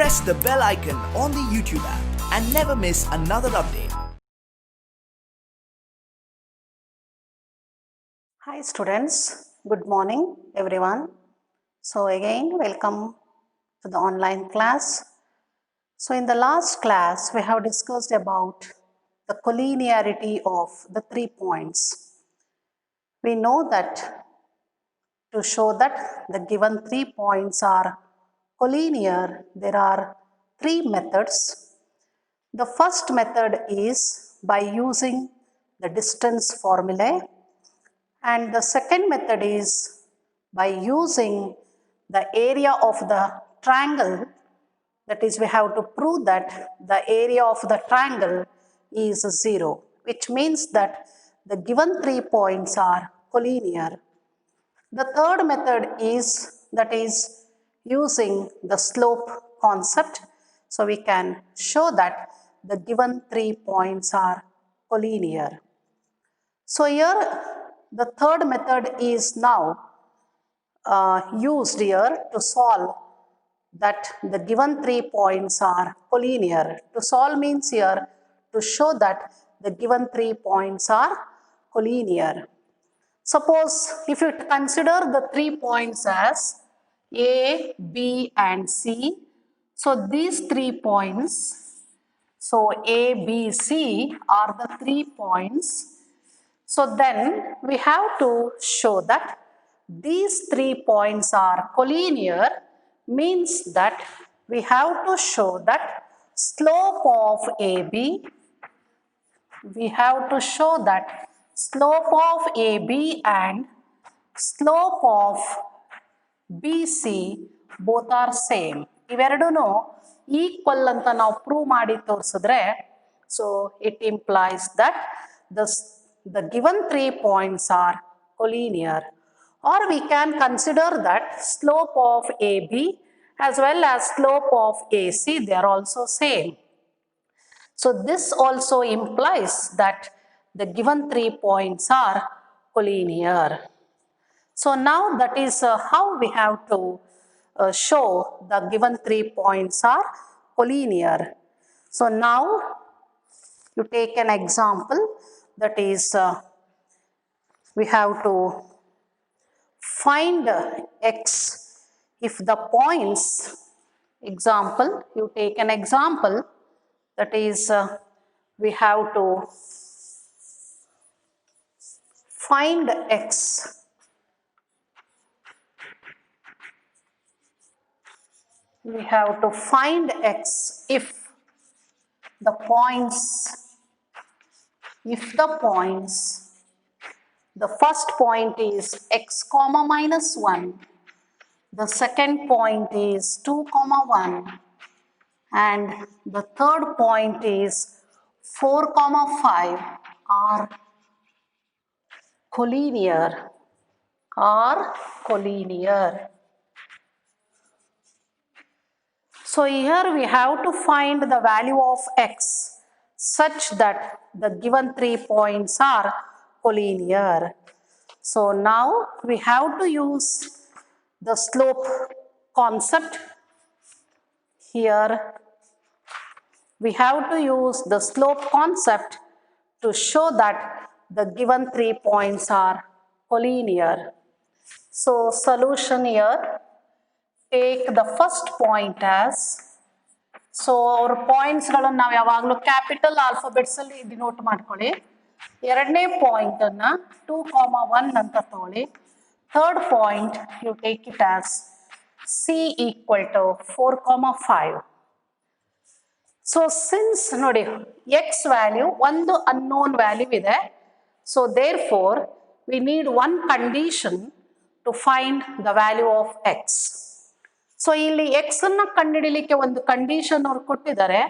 press the bell icon on the YouTube app and never miss another update. Hi students, good morning everyone. So again welcome to the online class. So in the last class we have discussed about the collinearity of the 3 points. We know that to show that the given 3 points are collinear, there are 3 methods. The first method is by using the distance formulae, and the second method is by using the area of the triangle. That is, we have to prove that the area of the triangle is 0, which means that the given 3 points are collinear. The third method is using the slope concept. So we can show that the given 3 points are collinear. So here the third method is now used here to solve that the given 3 points are collinear. To solve means here to show that the given 3 points are collinear. Suppose if you consider the 3 points as A, B and C. So these 3 points, so A, B, C are the 3 points. So then we have to show that these 3 points are collinear, means that we have to show that slope of AB, we have to show that slope of AB and slope of BC both are same. ಇವೆರಡೂ equal ಅಂತ ನಾವು prove ಮಾಡಿ ತೋರಿಸಿದ್ರೆ, so it implies that the given 3 points are collinear. Or we can consider that slope of AB as well as slope of AC, they are also same. So this also implies that the given 3 points are collinear. So now that is how we have to show the given 3 points are collinear. So now you take an example, that is we have to find x if the points, example, you take an example, that is we have to find x if the points, the first point is x comma minus 1, the second point is 2 comma 1, and the third point is 4 comma 5 are collinear. So here we have to find the value of x such that the given 3 points are collinear. So now we have to use the slope concept. Here we have to use the slope concept to show that the given 3 points are collinear. So solution here, take the first point as, so our points ಗಳನ್ನು ನಾವು ಯಾವಾಗಲೂ capital alphabets ಅಲ್ಲಿ denote ಮಾಡ್ಕೊಳ್ಳಿ. ಎರಡನೇ point ಅನ್ನ 2,1 ಅಂತ ತಗೊಳ್ಳಿ. Third point you take it as C equal to 4,5. So since ನೋಡಿ x ವ್ಯಾಲ್ಯೂ ಒಂದು ಅನ್ನೋನ್ ವ್ಯಾಲ್ಯೂ ಇದೆ, so therefore we need one condition to find the value of x. So ಇಲ್ಲಿ x ಅನ್ನ ಕಂಡುಹಿಡಿಯಲಿಕ್ಕೆ ಒಂದು ಕಂಡೀಷನ್ ಅವ್ರು ಕೊಟ್ಟಿದ್ದಾರೆ.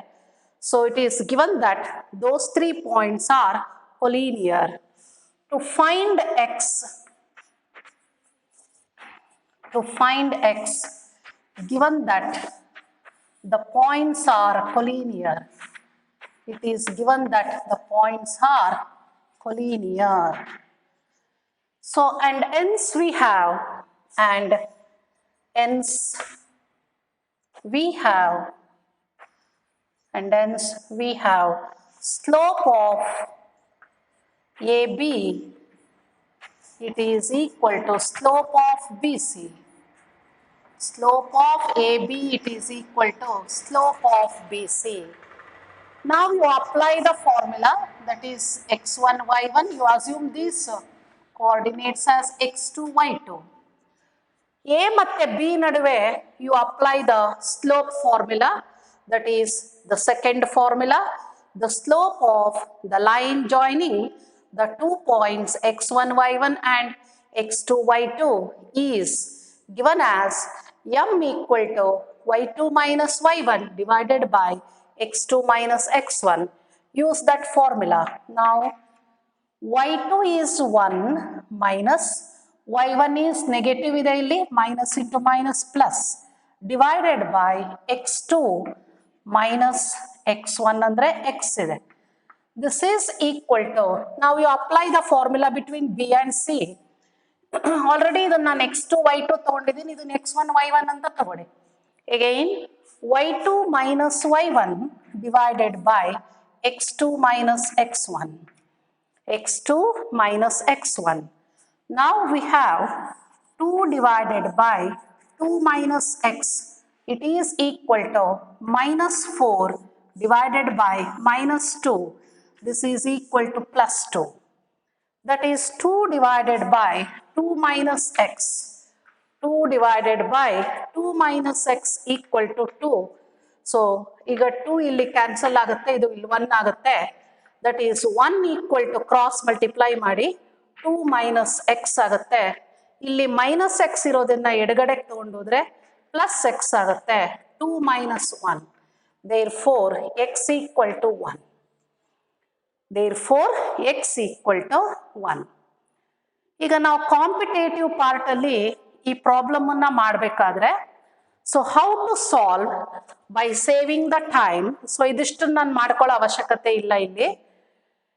So it is given that those 3 points are collinear. To find x, given that the points are collinear, it is given that the points are collinear. So and hence we have and hence we have slope of AB, it is equal to slope of BC. Slope of AB, it is equal to slope of BC. Now you apply the formula, that is x1, y1. You assume these coordinates as x2, y2. A ಮತ್ತೆ B ನಡುವೆ you apply the slope formula, that is the second formula. The slope of the line joining the 2 points x1, y1 and x2, y2 is given as m equal to y2 minus y1 divided by x2 minus x1. Use that formula. Now y2 is 1 minus y1 is negative ಇದೆ ಇಲ್ಲಿ minus into minus plus divided by x2 minus x1 ಅಂದ್ರೆ x ಇದೆ. This is equal to, now you apply the formula between B and C. Already ಇದನ್ನ ನಾನು x2 y2 ತಗೊಂಡಿದ್ದೀನಿ, ಇದನ್ನ x1 y1 ಅಂತ ತಗೊಳ್ಳಿ. Again y2 minus y1 divided by x2 minus x1. x2 minus x1. Now we have 2 divided by 2 minus x. It is equal to minus 4 divided by minus 2. This is equal to plus 2. That is 2 divided by 2 minus x. 2 divided by 2 minus x equal to 2. So, ಈಗ 2 ಇಲ್ಲಿ cancel ಆಗುತ್ತೆ, ಇದು ಇಲ್ಲಿ 1 ಆಗುತ್ತೆ. That is 1 equal to cross multiply ಮಾಡಿ 2 minus x ಆಗುತ್ತೆ. ಇಲ್ಲಿ minus x ಇರೋದನ್ನ ಎಡಗಡೆಗೆ ತಗೊಂಡೋದ್ರೆ plus x ಆಗುತ್ತೆ. 2 minus 1. Therefore, x equal to 1. Therefore, x equal to 1. ಈಗ ನಾವು ಕಾಂಪಿಟೇಟಿವ್ ಪಾರ್ಟ್ ಅಲ್ಲಿ ಈ ಪ್ರಾಬ್ಲಮ್ ಅನ್ನ ಮಾಡಬೇಕಾದ್ರೆ, so how to solve by saving the time. So ಇದಿಷ್ಟು ನಾನು ಮಾಡ್ಕೊಳ್ಳೋ ಅವಶ್ಯಕತೆ ಇಲ್ಲ. ಇಲ್ಲಿ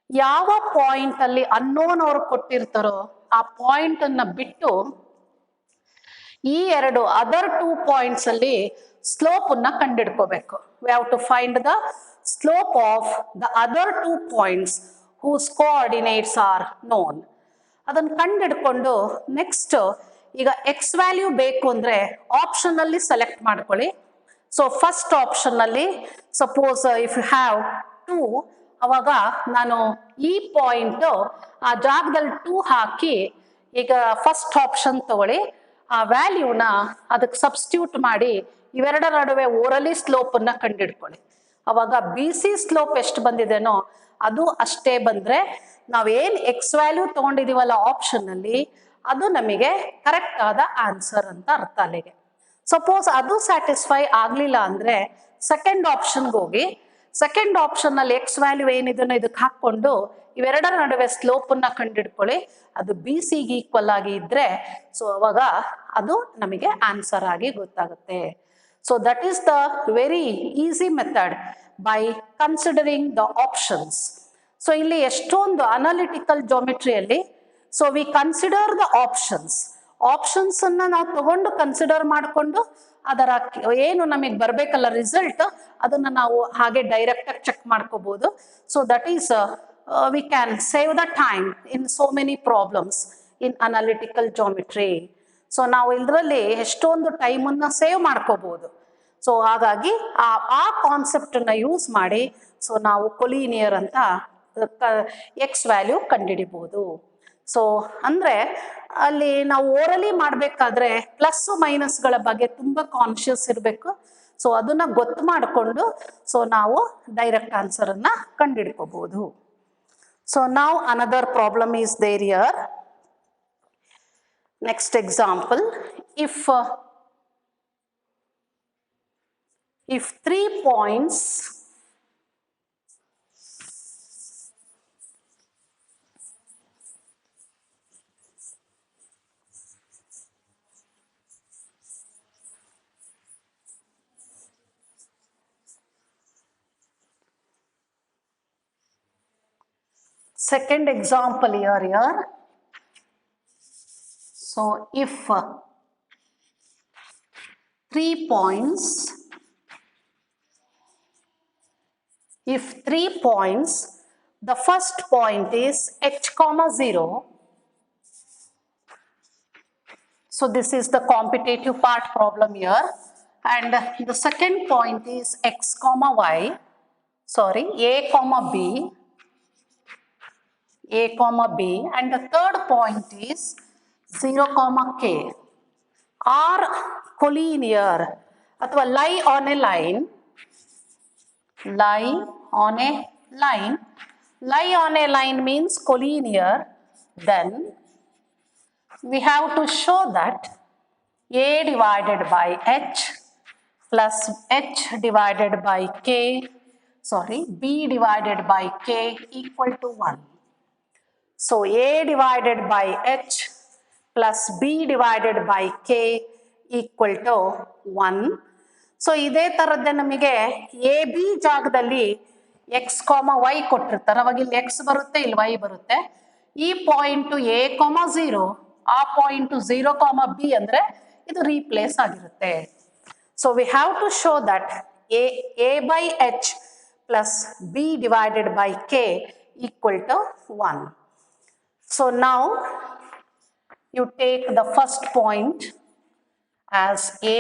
ಯಾವ ಪಾಯಿಂಟ್ ಅಲ್ಲಿ ಅನ್ನೋನ್ ಅವ್ರು ಕೊಟ್ಟಿರ್ತಾರೋ ಆ ಪಾಯಿಂಟ್ ಅನ್ನ ಬಿಟ್ಟು ಈ ಎರಡು ಅದರ್ 2 ಪಾಯಿಂಟ್ಸ್ ಅಲ್ಲಿ ಸ್ಲೋಪ್ ಅನ್ನ ಕಂಡಿಡ್ಕೋಬೇಕು. We have to find the slope of the other 2 points whose coordinates are known. ಅದನ್ನು ಕಂಡಿಡ್ಕೊಂಡು ನೆಕ್ಸ್ಟ್ ಈಗ ಎಕ್ಸ್ ವ್ಯಾಲ್ಯೂ ಬೇಕು ಅಂದ್ರೆ ಆಪ್ಷನ್ ಅಲ್ಲಿ ಸೆಲೆಕ್ಟ್ ಮಾಡ್ಕೊಳ್ಳಿ. ಸೊ ಫಸ್ಟ್ ಆಪ್ಷನ್ ಅಲ್ಲಿ ಸಪೋಸ್ ಇಫ್ ಯು ಹ್ಯಾವ್ 2, ಅವಾಗ ನಾನು ಈ ಪಾಯಿಂಟ್ ಆ ಜಾಗದಲ್ಲಿ 2 ಹಾಕಿ ಈಗ ಫಸ್ಟ್ ಆಪ್ಷನ್ ತಗೊಳ್ಳಿ, ಆ ವ್ಯಾಲ್ಯೂನ ಅದಕ್ಕೆ ಸಬ್ಸ್ಟಿಟ್ಯೂಟ್ ಮಾಡಿ ಇವೆರಡರ ನಡುವೆ ಓರಲಿ ಸ್ಲೋಪ್ ಅನ್ನ ಕಂಡಿಡ್ಕೊಳ್ಳಿ. ಅವಾಗ ಬಿ ಸಿ ಸ್ಲೋಪ್ ಎಷ್ಟು ಬಂದಿದೆನೋ ಅದು ಅಷ್ಟೇ ಬಂದ್ರೆ ನಾವೇನ್ ಎಕ್ಸ್ ವ್ಯಾಲ್ಯೂ ತಗೊಂಡಿದೀವಲ್ಲ ಆಪ್ಷನ್ ಅಲ್ಲಿ ಅದು ನಮಗೆ ಕರೆಕ್ಟ್ ಆದ ಆನ್ಸರ್ ಅಂತ ಅರ್ಥ ಅಲ್ಲಿಗೆ. ಸಪೋಸ್ ಅದು ಸ್ಯಾಟಿಸ್ಫೈ ಆಗ್ಲಿಲ್ಲ ಅಂದ್ರೆ ಸೆಕೆಂಡ್ ಆಪ್ಷನ್ಗೆ ಹೋಗಿ ಸೆಕೆಂಡ್ ಆಪ್ಷನ್ ಅಲ್ಲಿ ಎಕ್ಸ್ ವ್ಯಾಲ್ಯೂ ಏನಿದೆನೋ ಇದಕ್ಕೆ ಹಾಕೊಂಡು ಇವೆರಡರ ನಡುವೆ ಸ್ಲೋಪ್ ಅನ್ನ ಕಂಡಿಡ್ಕೊಳ್ಳಿ. ಅದು ಬಿ ಸಿಗೆ ಈಕ್ವಲ್ ಆಗಿ ಇದ್ರೆ ಸೊ ಅವಾಗ ಅದು ನಮಗೆ ಆನ್ಸರ್ ಆಗಿ ಗೊತ್ತಾಗುತ್ತೆ. So that is the very easy method by considering the options. So ಇಲ್ಲಿ ಎಷ್ಟೊಂದು ಅನಾಲಿಟಿಕಲ್ ಜಾಮೆಟ್ರಿಯಲ್ಲಿ so we consider the options. Options ಅನ್ನ ನಾವು ತಗೊಂಡು ಕನ್ಸಿಡರ್ ಮಾಡಿಕೊಂಡು ಅದರ ಏನು ನಮಗೆ ಬರಬೇಕಲ್ಲ ರಿಸಲ್ಟ್ ಅದನ್ನ ನಾವು ಹಾಗೆ ಡೈರೆಕ್ಟ್ ಆಗಿ ಚೆಕ್ ಮಾಡ್ಕೋಬಹುದು. So that is we can save the time in so many problems in analytical geometry. So ನಾವು ಇದರಲ್ಲಿ ಎಷ್ಟೊಂದು ಟೈಮನ್ನು ಸೇವ್ ಮಾಡ್ಕೋಬಹುದು. ಸೊ ಹಾಗಾಗಿ ಆ ಕಾನ್ಸೆಪ್ಟನ್ನು ಯೂಸ್ ಮಾಡಿ ಸೊ ನಾವು ಕೊಲೀನಿಯರ್ ಅಂತ ಎಕ್ಸ್ ವ್ಯಾಲ್ಯೂ ಕಂಡುಹಿಡಿಬಹುದು. ಸೊ ಅಂದರೆ ಅಲ್ಲಿ ನಾವು ಓರಲಿ ಮಾಡಬೇಕಾದ್ರೆ ಪ್ಲಸ್ ಮೈನಸ್ಗಳ ಬಗ್ಗೆ ತುಂಬ ಕಾನ್ಷಿಯಸ್ ಇರಬೇಕು. ಸೊ ಅದನ್ನು ಗೊತ್ತು ಮಾಡಿಕೊಂಡು ಸೊ ನಾವು ಡೈರೆಕ್ಟ್ ಆನ್ಸರನ್ನು ಕಂಡುಹಿಡ್ಕೋಬಹುದು. ಸೊ ನಾವು another problem is there here. Next example, if 3 points second example here. So if 3 points if 3 points, the first point is h comma 0. So this is the competitive part problem here, and the second point is x comma y, sorry, a comma b, and the third point is 0 comma k are collinear ಅಥವಾ lie on a line, lie on a line, lie on a line means collinear, then we have to show that a divided by h plus h divided by k, sorry, b divided by k equal to 1. So a divided by h plus b divided by k equal to 1. So ಇದೇ ಥರದ್ದೇ ನಮಗೆ A B ಜಾಗದಲ್ಲಿ X ಕಾಮ Y ಕೊಟ್ಟಿರ್ತಾರೆ, ಅವಾಗ ಇಲ್ಲಿ X ಬರುತ್ತೆ, ಇಲ್ಲಿ Y ಬರುತ್ತೆ. ಈ ಪಾಯಿಂಟು ಎ ಕಾಮ 0, ಆ ಪಾಯಿಂಟು 0 ಕಾಮ ಬಿ ಅಂದರೆ ಇದು ರೀಪ್ಲೇಸ್ ಆಗಿರುತ್ತೆ. So we have to show that A by H plus B divided by K equal to 1. So now you take the first point as a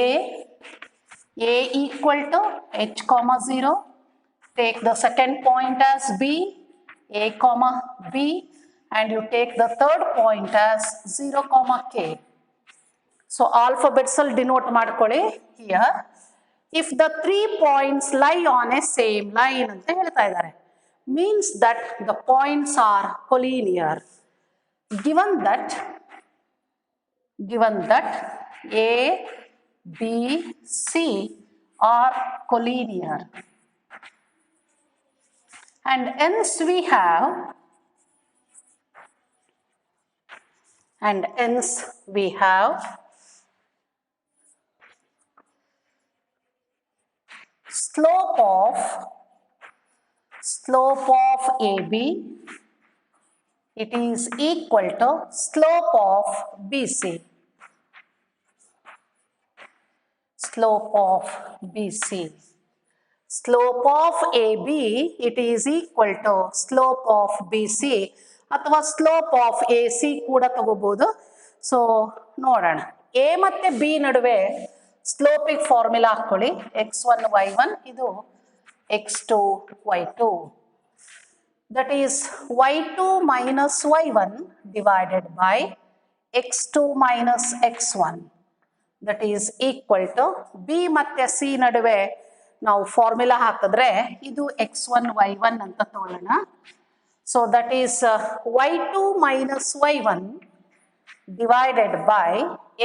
equal to h comma 0, take the second point as b, a comma b, and you take the third point as 0 comma k. So alphabets will denote ಮಾಡ್ಕೊಳ್ಳಿ here. If the 3 points lie on a same line ಅಂತ ಹೇಳ್ತಾ ಇದ್ದಾರೆ, means that the points are collinear. Given that A, B, C are collinear, and hence we have slope of AB, it is equal to slope of BC. Slope of BC. Slope of AB, it is equal to slope of BC ಅಥವಾ slope of AC ಕೂಡ ತಗೋಬಹುದು. So ನೋಡೋಣ, A ಮತ್ತೆ B ನಡುವೆ ಸ್ಲೋಪಿಗೆ formula ಹಾಕೊಳ್ಳಿ. x1 y1 ಇದು x2 y2. That is y2 minus y1 divided by x2 minus x1. That is equal to b ಮತ್ತೆ c ನಡುವೆ ನಾವು ಫಾರ್ಮುಲಾ ಹಾಕಿದ್ರೆ ಇದು x1 y1 ಅಂತ ತಗೊಳ್ಳೋಣ. So that is y2 minus y1 divided by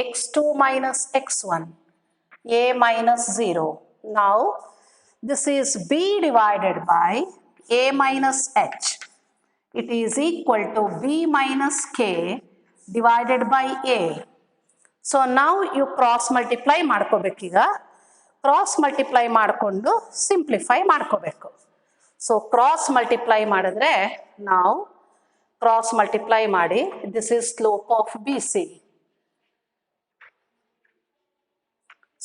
x2 minus x1, a minus 0. Now this is b divided by a minus h. It is equal to b minus k divided by a. So now you cross multiply ಮಾಡ್ಕೋಬೇಕೀಗ. Cross multiply ಮಾಡಿಕೊಂಡು simplify ಮಾಡ್ಕೋಬೇಕು. So cross multiply ಮಾಡಿದ್ರೆ ನಾವು cross multiply ಮಾಡಿ, this is slope of B C.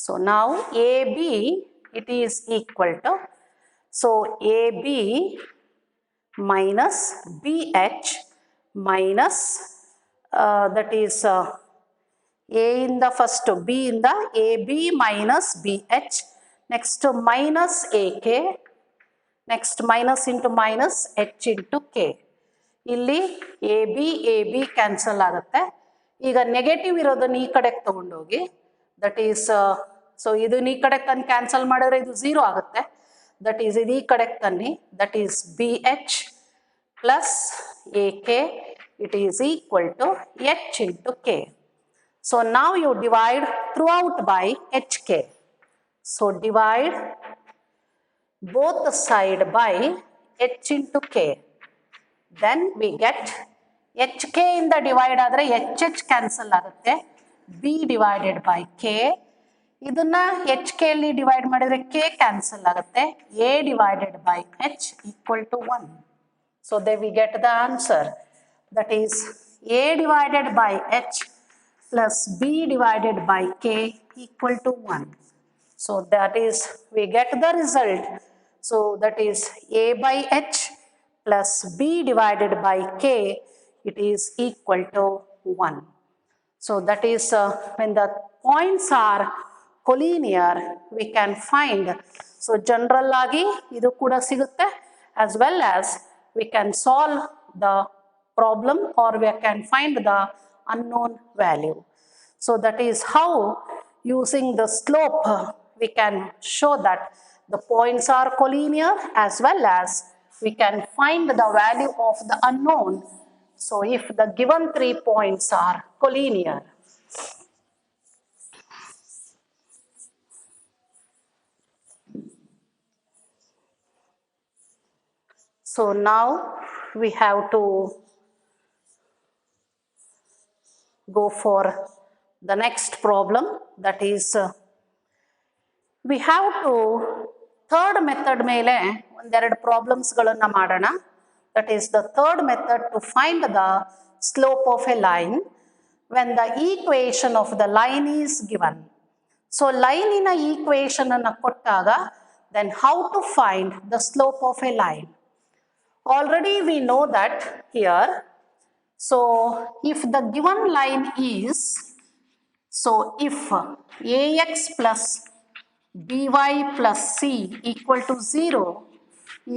So ನಾವು A B it is equal to, so AB minus BH minus that is A in the first, B in the AB minus BH, next minus AK, next minus into minus H into K. ಇಲ್ಲಿ AB cancel ಆಗುತ್ತೆ. ಈಗ negative ಇರೋದನ್ನ ಈ ಕಡೆಗೆ ತಗೊಂಡೋಗಿ, that is so ಇದನ್ನ ಈ ಕಡೆಗೆ ತಂದು ಕ್ಯಾನ್ಸಲ್ ಮಾಡಿದ್ರೆ ಇದು 0 ಆಗುತ್ತೆ. ದಟ್ ಈಸ್ ಇದು ಈ ಕಡೆಗೆ ತನ್ನಿ, that is BH plus AK, it is equal to H into K. So now you divide throughout by HK. So divide both the side by H into K. Then we get HK in the divide ಆದರೆ HH cancel ಆಗುತ್ತೆ, B divided by K. ಇದನ್ನ HK ಅಲ್ಲಿ divide ಮಾಡಿದ್ರೆ K cancel ಆಗುತ್ತೆ, A divided by H equal to 1. So then we get the answer, that is A divided by H plus B divided by K equal to 1. So that is, we get the result So that is A by H plus B divided by K, it is equal to 1. So that is when the points are collinear, we can find. So general agi idu kuda sigutte, as well as we can solve the problem or we can find the unknown value. So that is how using the slope we can show that the points are collinear, as well as we can find the value of the unknown. So if the given 3 points are collinear. So now we have to go for the next problem, that is we have to third method ಮೇಲೆ ಒಂದೆರಡು problems ಗಳನ್ನು ಮಾಡೋಣ. That is the third method to find the slope of a line when the equation of the line is given. So line in a equation ಅನ್ನು ಕೊಟ್ಟಾಗ then how to find the slope of a line. Already we know that here. So if the given line is, so if ax plus by plus c equal to 0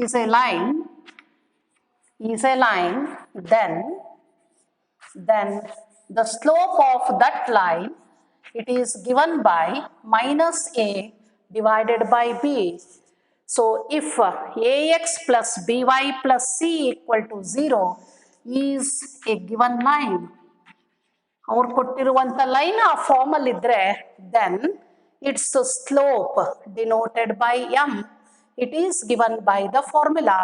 is a line, then the slope of that line, it is given by minus a divided by b. So if ax plus by plus c equal to 0 is a given line, ಅವ್ರು ಕೊಟ್ಟಿರುವಂಥ line ಆ ಫಾರ್ಮಲ್ಲಿ ಇದ್ದರೆ then its slope denoted by M, it is given by the formula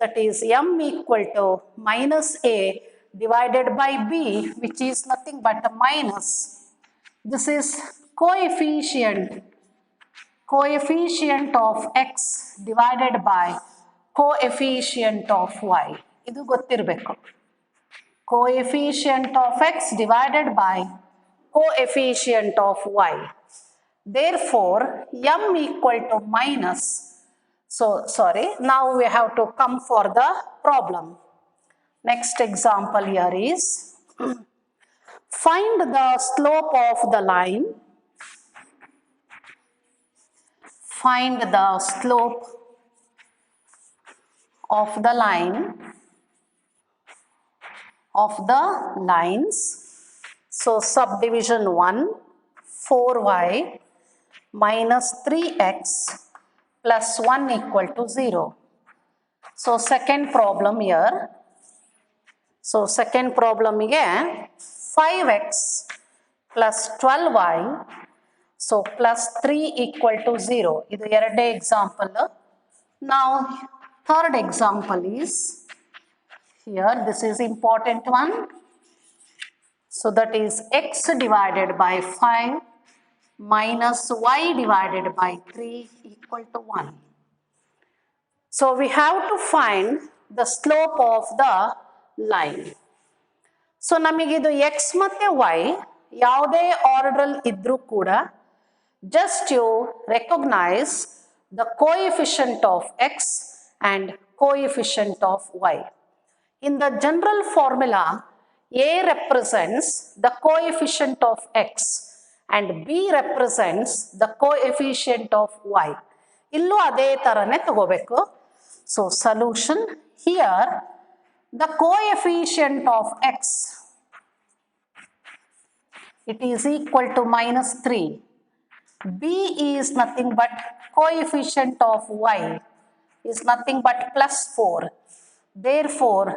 that is M equal to minus A divided by b, which is nothing but a minus. This is coefficient of x divided by coefficient of y. ಇದು ಗೊತ್ತಿರಬೇಕು. Coefficient of x divided by coefficient of y. Therefore, m equal to minus. So, sorry, now we have to come for the problem. Next example here is find the slope of the line. Find the slope of the line of the lines. So subdivision 1, 4y minus 3x plus 1 equal to 0. So second problem here. So second problem again, 5x plus 12y, so plus 3 equal to 0. This is ಎರಡನೇ example. Now third example is here, this is important one. So that is x divided by 5 minus y divided by 3 equal to 1. So we have to find the slope of the line. So ನಮಗಿದು x ಮತ್ತೆ y ಯಾವುದೇ order ಇದ್ರೂ ಕೂಡ just you recognize the coefficient of x and coefficient of y. In the general formula, a represents the coefficient of x and b represents the coefficient of y. ಇಲ್ಲೂ ಅದೇ ತರನೇ ತಗೋಬೇಕು. So solution here, the coefficient of x, it is equal to minus 3. b is nothing but coefficient of y is nothing but plus 4. Therefore,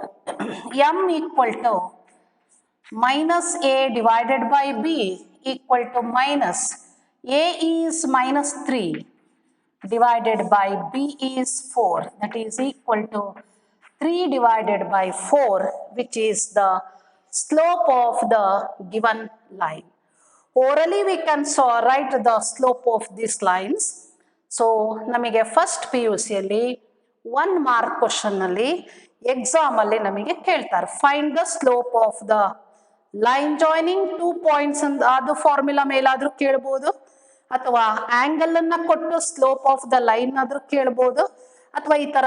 m equal to minus a divided by b equal to minus a is minus 3 divided by b is 4, that is equal to 3 divided by 4, which is the slope of the given line. Orally we can write the slope of these lines. So ನಮಗೆ first P U ಸಿಯಲ್ಲಿ 1 mark question ಅಲ್ಲಿ exam ಅಲ್ಲಿ ನಮಗೆ ಕೇಳ್ತಾರೆ find the slope of the line joining 2 points ಅಂತ ಅದು formula ಮೇಲಾದ್ರೂ ಕೇಳಬಹುದು, ಅಥವಾ ಆಂಗಲ್ ಅನ್ನ ಕೊಟ್ಟು ಸ್ಲೋಪ್ ಆಫ್ ದ ಲೈನ್ ಆದ್ರೂ ಕೇಳಬಹುದು, ಅಥವಾ ಈ ಥರ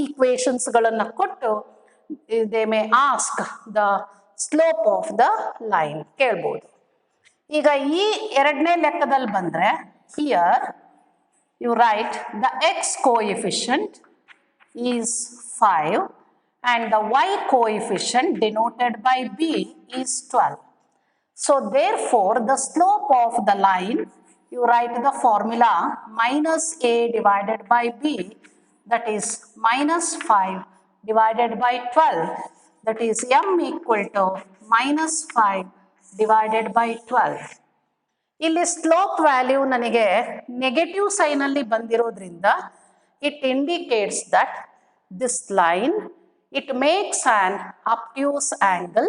ಈಕ್ವೇಷನ್ಸ್ಗಳನ್ನು ಕೊಟ್ಟು they may ask the slope of the line ಕೇಳ್ಬೋದು. ಈಗ ಈ ಎರಡನೇ ಲೆಕ್ಕದಲ್ಲಿ ಬಂದರೆ here you write the x coefficient is 5 and the y coefficient denoted by b is 12. So therefore the slope of the line, you write the formula minus a divided by b, that is minus 5 divided by 12, that is m equal to minus 5 divided by 12. ಇಲ್ಲಿ slope value ನನಗೆ negative ಸೈನಲ್ಲಿ ಬಂದಿರೋದ್ರಿಂದ it indicates that this line it makes an obtuse angle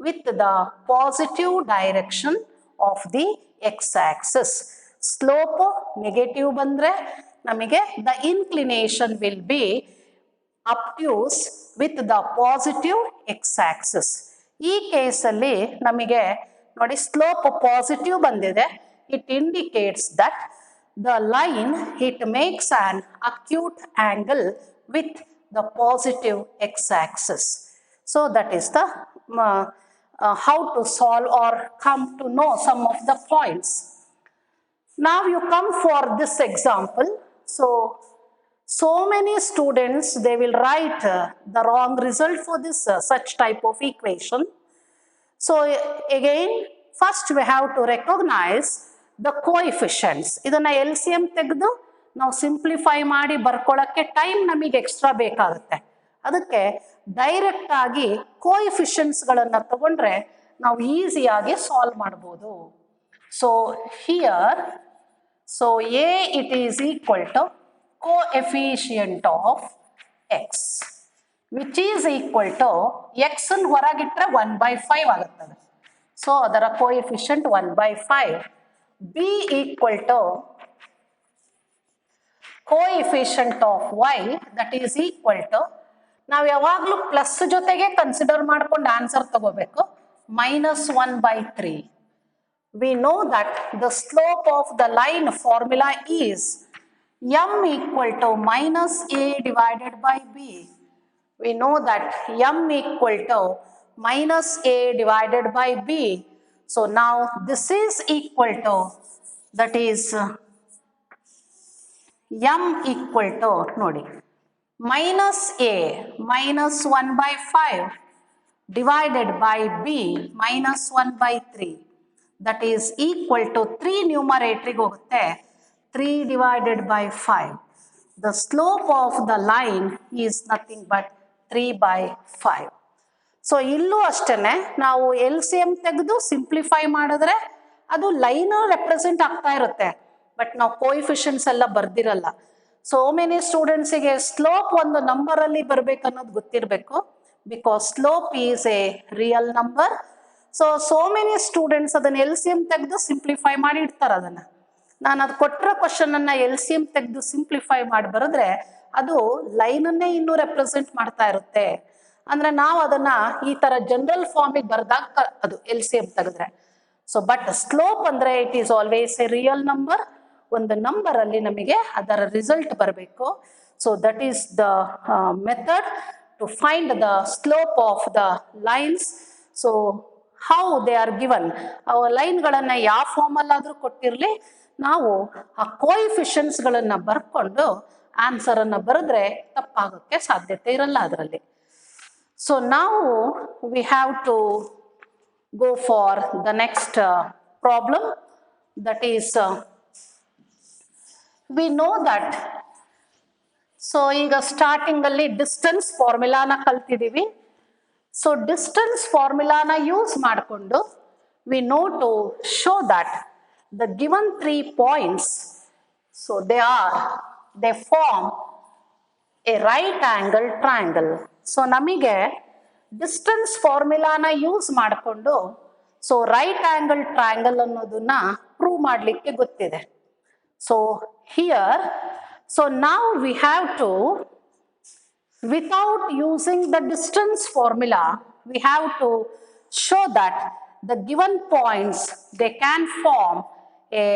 with the positive direction of the x axis. Slope negative ಬಂದರೆ ನಮಗೆ the inclination will be obtuse with the positive x axis. ಈ ಕೇಸಲ್ಲಿ ನಮಗೆ ನೋಡಿ slope positive ಬಂದಿದೆ. It indicates that the line it makes an acute angle with the positive x axis. So that is the how to solve or come to know some of the points. Now you come for this example. So many students, they will write the wrong result for this such type of equation. So again, first we have to recognize the coefficients. ಇದನ್ನ LCM ತೆಗೆದು ನಾವು simplify ಮಾಡಿ ಬರ್ಕೊಳ್ಳೋಕ್ಕೆ time ನಮಗೆ extra ಬೇಕಾಗುತ್ತೆ. ಅದಕ್ಕೆ direct ಆಗಿ ಕೋಎಫಿಷಿಯಂಟ್ಸ್ಗಳನ್ನು ತಗೊಂಡ್ರೆ ನಾವು ಈಸಿಯಾಗಿ ಸಾಲ್ವ್ ಮಾಡ್ಬೋದು. So here so A it is equal to coefficient of X which is equal to X ಅನ್ನು ಹೊರಗಿಟ್ರೆ 1/5 ಆಗುತ್ತದೆ. ಸೊ ಅದರ coefficient 1/5. B equal to coefficient of Y that is equal to, ನಾವು ಯಾವಾಗಲೂ ಪ್ಲಸ್ ಜೊತೆಗೆ ಕನ್ಸಿಡರ್ ಮಾಡ್ಕೊಂಡು answer ತಗೋಬೇಕು, -1/3. We know that the slope of the line formula is m equal to minus a divided by b. We know that m equal to minus a divided by b. So now this is equal to, that is m equal to nodi minus a minus 1/5 divided by b minus 1/3, that is equal to 3 numerator hogutte 3 divided by 5. The slope of the line is nothing but 3/5. So ಇಲ್ಲೂ ಅಷ್ಟೇ ನಾವು LCM ತೆಗೆದು simplify ಮಾಡಿದ್ರೆ ಅದು line represent ಆಗ್ತಾ ಇರುತ್ತೆ, but ನಾವು coefficients ಎಲ್ಲ ಬರ್ದಿರಲ್ಲ. ಸೋ ಮೆನಿ ಸ್ಟೂಡೆಂಟ್ಸಿಗೆ ಸ್ಲೋಪ್ ಒಂದು ನಂಬರಲ್ಲಿ ಬರಬೇಕು ಅನ್ನೋದು ಗೊತ್ತಿರಬೇಕು, because slope is A real number. So many students ಅದನ್ನು LCM ತೆಗೆದು ಸಿಂಪ್ಲಿಫೈ ಮಾಡಿ ಇಡ್ತಾರೆ. ಅದನ್ನು ನಾನು ಅದು ಕೊಟ್ಟಿರೋ ಕ್ವಶನನ್ನು LCM ತೆಗೆದು ಸಿಂಪ್ಲಿಫೈ ಮಾಡಿ ಬರೆದ್ರೆ ಅದು ಲೈನನ್ನೇ ಇನ್ನೂ ರೆಪ್ರೆಸೆಂಟ್ ಮಾಡ್ತಾ ಇರುತ್ತೆ. ಅಂದರೆ ನಾವು ಅದನ್ನು ಈ ಥರ ಜನರಲ್ ಫಾರ್ಮಿಗೆ ಬರೆದಾಗ ಅದು LCM ತೆಗೆದ್ರೆ. ಸೊ ಬಟ್ ಸ್ಲೋಪ್ ಅಂದರೆ it is always a real number. ಒಂದು ನಂಬರಲ್ಲಿ ನಮಗೆ ಅದರ ರಿಸಲ್ಟ್ ಬರಬೇಕು. So that is the method to find the slope of the lines. So how they are given, ಅವ ಲೈನ್ಗಳನ್ನು ಯಾವ ಫಾರ್ಮಲ್ಲಾದರೂ ಕೊಟ್ಟಿರಲಿ, ನಾವು ಆ ಕೋಎಫಿಷಿಯಂಟ್ಸ್ಗಳನ್ನು ಬರ್ಕೊಂಡು ಆನ್ಸರನ್ನು ಬರೆದ್ರೆ ತಪ್ಪಾಗೋಕ್ಕೆ ಸಾಧ್ಯತೆ ಇರಲ್ಲ ಅದರಲ್ಲಿ. So now we have to go for the next problem, that is we know that, so ಈಗ ಸ್ಟಾರ್ಟಿಂಗ್ ಅಲ್ಲಿ ಡಿಸ್ಟೆನ್ಸ್ ಫಾರ್ಮುಲಾನ ಕಲ್ತಿದ್ದೀವಿ. ಸೊ ಡಿಸ್ಟೆನ್ಸ್ ಫಾರ್ಮುಲಾನ ಯೂಸ್ ಮಾಡಿಕೊಂಡು we know to show that the given 3 points, so they form a right angle triangle. So ನಮಗೆ distance ಫಾರ್ಮುಲಾನ use ಮಾಡಿಕೊಂಡು so right angle triangle ಅನ್ನೋದನ್ನ prove ಮಾಡಲಿಕ್ಕೆ ಗೊತ್ತಿದೆ. ಸೊ ಹಿಯರ್ ಸೊ ನಾವು we have to, without using the distance formula, we have to show that the given points, they can form a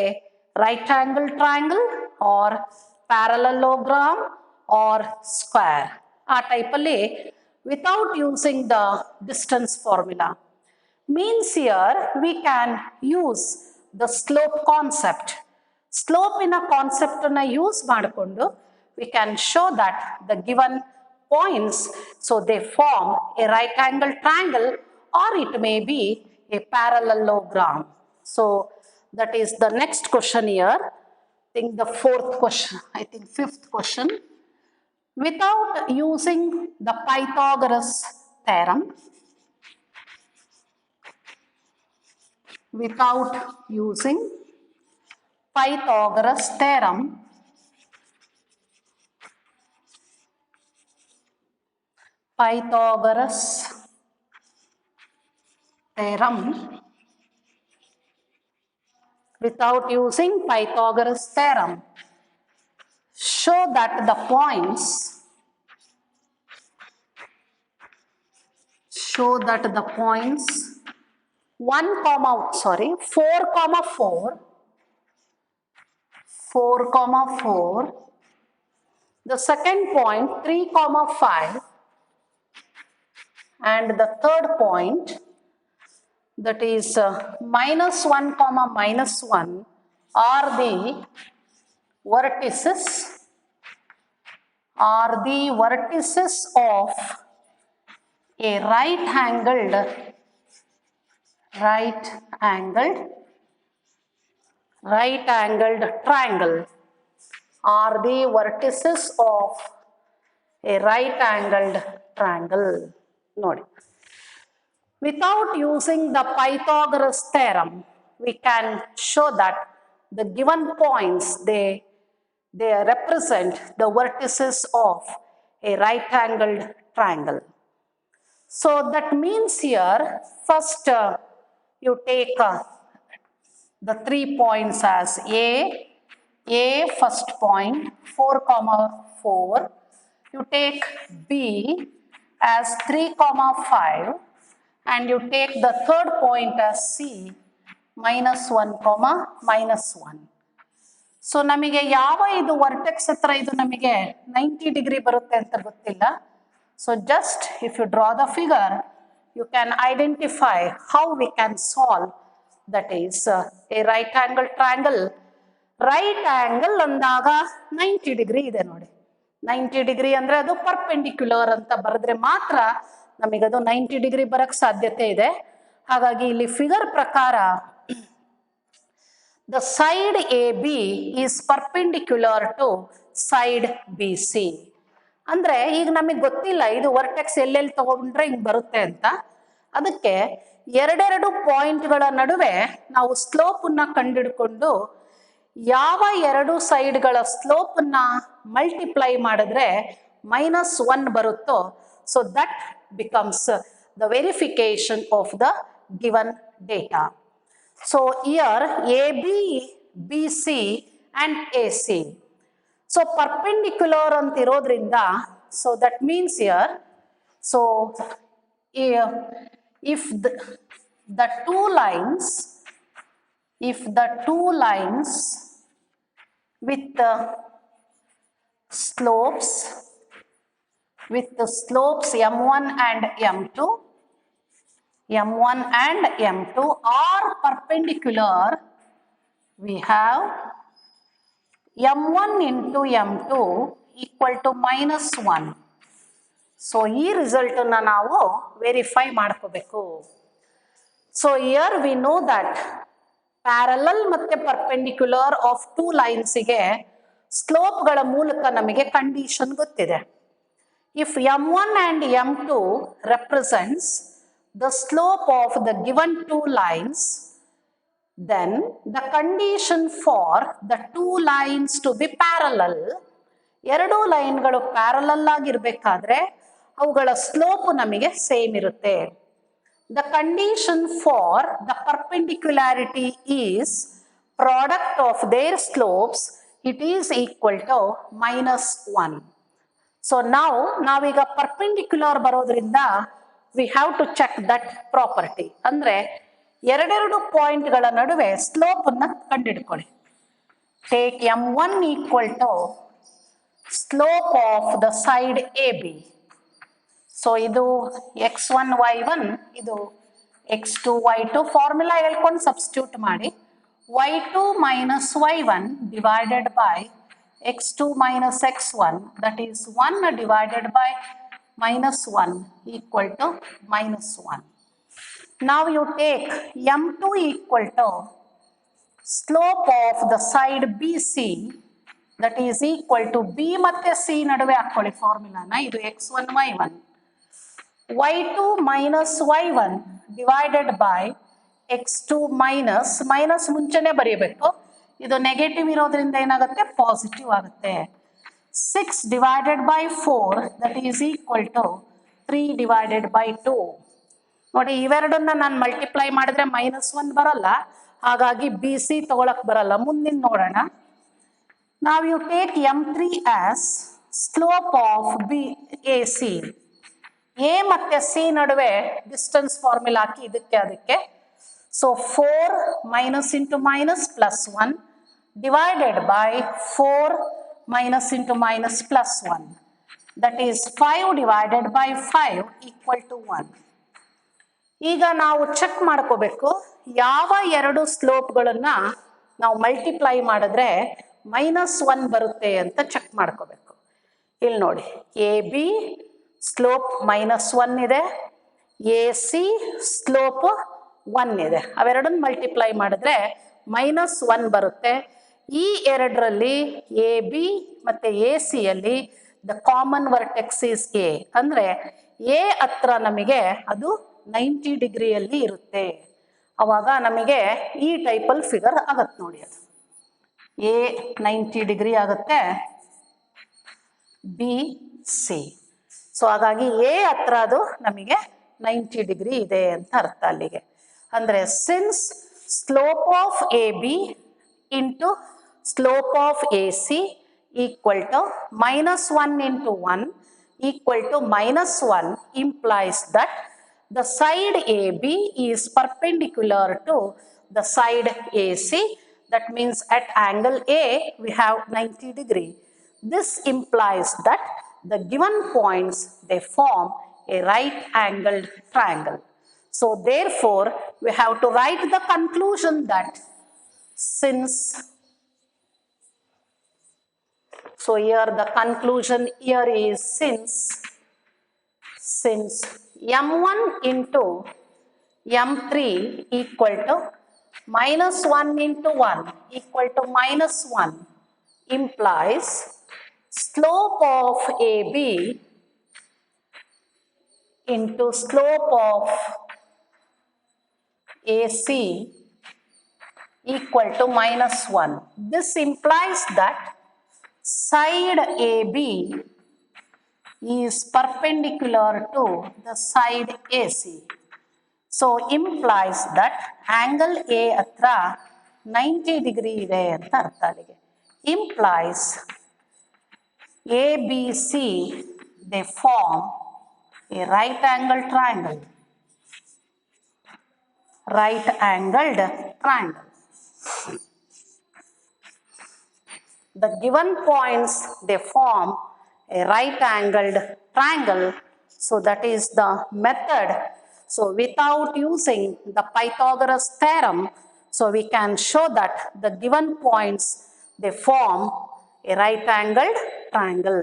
right angle triangle or parallelogram or square. ಆ ಟೈಪಲ್ಲಿ without using the distance formula. Means here we can use the slope concept. Slope in a concept na use ಮಾಡಿಕೊಂಡು we can show that the given points, so they form a right angle triangle or it may be a parallelogram. So that is the next question here. I think the fourth question, I think fifth question. Without using the Pythagoras theorem, without using Pythagoras theorem, Pythagoras theorem, without using Pythagoras theorem, show that the points, show that the points 4, 4, the second point 3, 5, and the third point, that is -1, -1, are the vertices, of a right angled triangle, are the vertices of a right angled triangle. Nodi. Without using the Pythagoras theorem, we can show that the given points, they represent the vertices of a right angled triangle. So that means here, first you take the 3 points as A first point 4, 4. You take B as 3, 5, and you take the third point as C -1, -1. So ನಮಗೆ ಯಾವ ಇದು vertex ಹತ್ರ ಇದು ನಮಗೆ 90 degree ಬರುತ್ತೆ ಅಂತ ಗೊತ್ತಿಲ್ಲ. So just if you draw the figure, you can identify how we can solve, that is a right angle triangle. Right angle ಅಂದಾಗ 90 ಡಿಗ್ರಿ ಇದೆ ನೋಡಿ. 90 ಡಿಗ್ರಿ ಅಂದರೆ ಅದು ಪರ್ಪೆಂಡಿಕ್ಯುಲರ್ ಅಂತ ಬರೆದ್ರೆ ಮಾತ್ರ ನಮಗದು 90 ಡಿಗ್ರಿ ಬರಕ್ಕೆ ಸಾಧ್ಯತೆ ಇದೆ. ಹಾಗಾಗಿ ಇಲ್ಲಿ ಫಿಗರ್ ಪ್ರಕಾರ the side AB is perpendicular to side BC. ಅಂದರೆ ಈಗ ನಮಗೆ ಗೊತ್ತಿಲ್ಲ ಇದು ವರ್ಟೆಕ್ಸ್ ಎಲ್ಲೆಲ್ಲಿ ತಗೊಂಡ್ರೆ ಹಿಂಗೆ ಬರುತ್ತೆ ಅಂತ. ಅದಕ್ಕೆ ಎರಡೆರಡು ಪಾಯಿಂಟ್ಗಳ ನಡುವೆ ನಾವು ಸ್ಲೋಪನ್ನು ಕಂಡುಹಿಡ್ಕೊಂಡು ಯಾವ ಎರಡು ಸೈಡ್ಗಳ ಸ್ಲೋಪನ್ನು ಮಲ್ಟಿಪ್ಲೈ ಮಾಡಿದ್ರೆ -1 ಬರುತ್ತೋ, so that becomes the verification of the given data. So here AB, BC and AC. So perpendicular ಅಂತಿರೋದ್ರಿಂದ, so that means here, so if the two lines with the slopes M1 and M2, M1 and M2 are perpendicular, we have M1 into M2 equal to -1. So ಈ ರಿಸಲ್ಟನ್ನು ನಾವು verify ಮಾಡ್ಕೋಬೇಕು. So here V know that parallel ಮತ್ತು perpendicular of two ಲೈನ್ಸಿಗೆ ಸ್ಲೋಪ್ಗಳ ಮೂಲಕ ನಮಗೆ condition ಗೊತ್ತಿದೆ. If M1 and M2 represents the slope of the given two lines, then the condition for the two lines to be parallel, ಎರಡು ಲೈನ್ಗಳು parallel ಆಗಿರಬೇಕಾದ್ರೆ ಅವುಗಳ slope ನಮಗೆ same ಇರುತ್ತೆ. The condition for the perpendicularity is product of their slopes, it is equal to -1. So now ನಾವೀಗ perpendicular ಬರೋದ್ರಿಂದ we have to check that property. ಅಂದರೆ ಎರಡೆರಡು ಪಾಯಿಂಟ್ಗಳ ನಡುವೆ ಸ್ಲೋಪನ್ನು ಕಂಡುಹಿಡ್ಕೊಳ್ಳಿ. Take M1 equal to slope of the side AB. So ಇದು x1 y1 ಇದು x2 y2 formula ಹೇಳ್ಕೊಂಡು substitute ಮಾಡಿ y2 minus y1 divided by x2 minus x1 that is 1 divided by minus 1 equal to minus 1. Now you take m2 equal to slope of the side BC that is equal to b ಮತ್ತೆ c ನಡುವೆ ಹಾಕೊಳ್ಳಿ ಫಾರ್ಮುಲಾನ ಇದು x1 y1 y2 minus y1 divided by x2 minus ಮುಂಚೆನೆ ಬರೆಯಬೇಕು ಇದು negative ಇರೋದ್ರಿಂದ ಏನಾಗುತ್ತೆ positive ಆಗುತ್ತೆ 6 divided by 4 that is equal to 3 divided by 2. ನೋಡಿ ಇವೆರಡನ್ನ ನಾನು ಮಲ್ಟಿಪ್ಲೈ ಮಾಡಿದ್ರೆ -1 ಬರಲ್ಲ ಹಾಗಾಗಿ ಬಿ ಸಿ ತಗೊಳಕ್ ಬರಲ್ಲ ಮುಂದಿನ ನೋಡೋಣ. Now you take m3 as slope of BAC. A ಮತ್ತೆ C ನಡುವೆ ಡಿಸ್ಟೆನ್ಸ್ ಫಾರ್ಮುಲಾ ಹಾಕಿ ಇದಕ್ಕೆ so 4 minus into minus plus 1 divided by 4 minus into minus plus 1 that is 5 divided by 5 equal to 1. ಈಗ ನಾವು check ಮಾಡ್ಕೋಬೇಕು ಯಾವ ಎರಡು ಸ್ಲೋಪ್ಗಳನ್ನ ನಾವು ಮಲ್ಟಿಪ್ಲೈ ಮಾಡಿದ್ರೆ -1 ಬರುತ್ತೆ ಅಂತ ಚೆಕ್ ಮಾಡ್ಕೋಬೇಕು. ಇಲ್ಲಿ ನೋಡಿ ಎ ಬಿ ಸ್ಲೋಪ್ -1 ಇದೆ, ಎ ಸಿ ಸ್ಲೋಪ್ 1 ಇದೆ. ಅವೆರಡನ್ನ ಮಲ್ಟಿಪ್ಲೈ ಮಾಡಿದ್ರೆ -1 ಬರುತ್ತೆ. ಈ ಎರಡರಲ್ಲಿ ಎ ಬಿ ಮತ್ತು ಎ ಸಿಯಲ್ಲಿ the common vertex is A ಅಂದರೆ ಎ ಹತ್ರ ನಮಗೆ ಅದು 90 ಡಿಗ್ರಿಯಲ್ಲಿ ಇರುತ್ತೆ. ಅವಾಗ ನಮಗೆ ಈ ಟೈಪಲ್ಲಿ ಫಿಗರ್ ಆಗತ್ತೆ ನೋಡಿ. ಅದು ಎ 90 ಡಿಗ್ರಿ ಆಗುತ್ತೆ, ಬಿ ಸಿ. ಸೊ ಹಾಗಾಗಿ ಎ ಹತ್ರ ಅದು ನಮಗೆ 90 ಡಿಗ್ರಿ ಇದೆ ಅಂತ ಅರ್ಥ ಅಲ್ಲಿಗೆ. ಅಂದರೆ since slope of A B into slope of A C equal to -1 into 1 equal to -1 implies that the side AB is perpendicular to the side AC. That means at angle A we have 90 degree. This implies that the given points they form a right angled triangle. So therefore we have to write the conclusion that since here the conclusion here is since m1 into m3 equal to -1 into 1 equal to -1 implies slope of AB into slope of AC equal to -1. This implies that side AB is perpendicular to the side AC. So implies that angle A hatra 90 degree ಇದೆ ಅಂತ ಅರ್ಥ ಅಲ್ಲಿಗೆ. Implies ABC they form a right angled triangle. Right angled triangle. The given points they form a right angled triangle. So that is the method. So without using the Pythagoras theorem, so we can show that the given points they form a right angled triangle.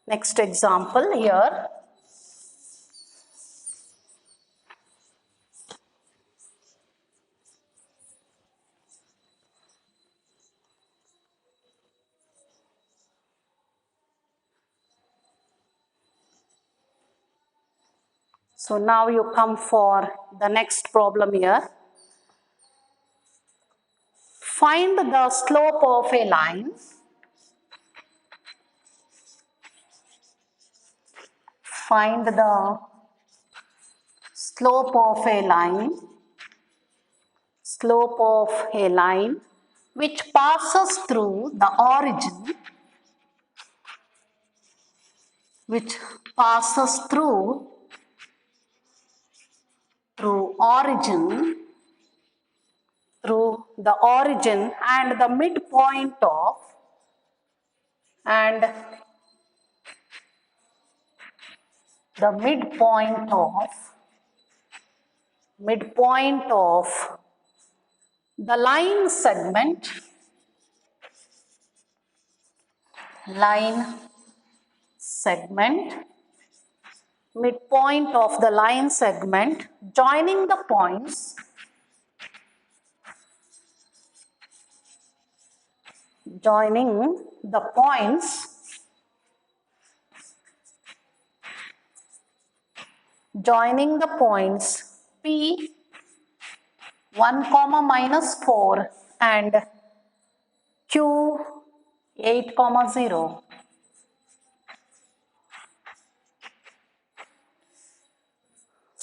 Next example here. So now you come for the next problem here. Find the slope of a line find the slope of a line which passes through the origin through the origin and the midpoint of and the midpoint of the line segment midpoint of the line segment joining the points P 1 comma minus 4 and Q 8 comma 0.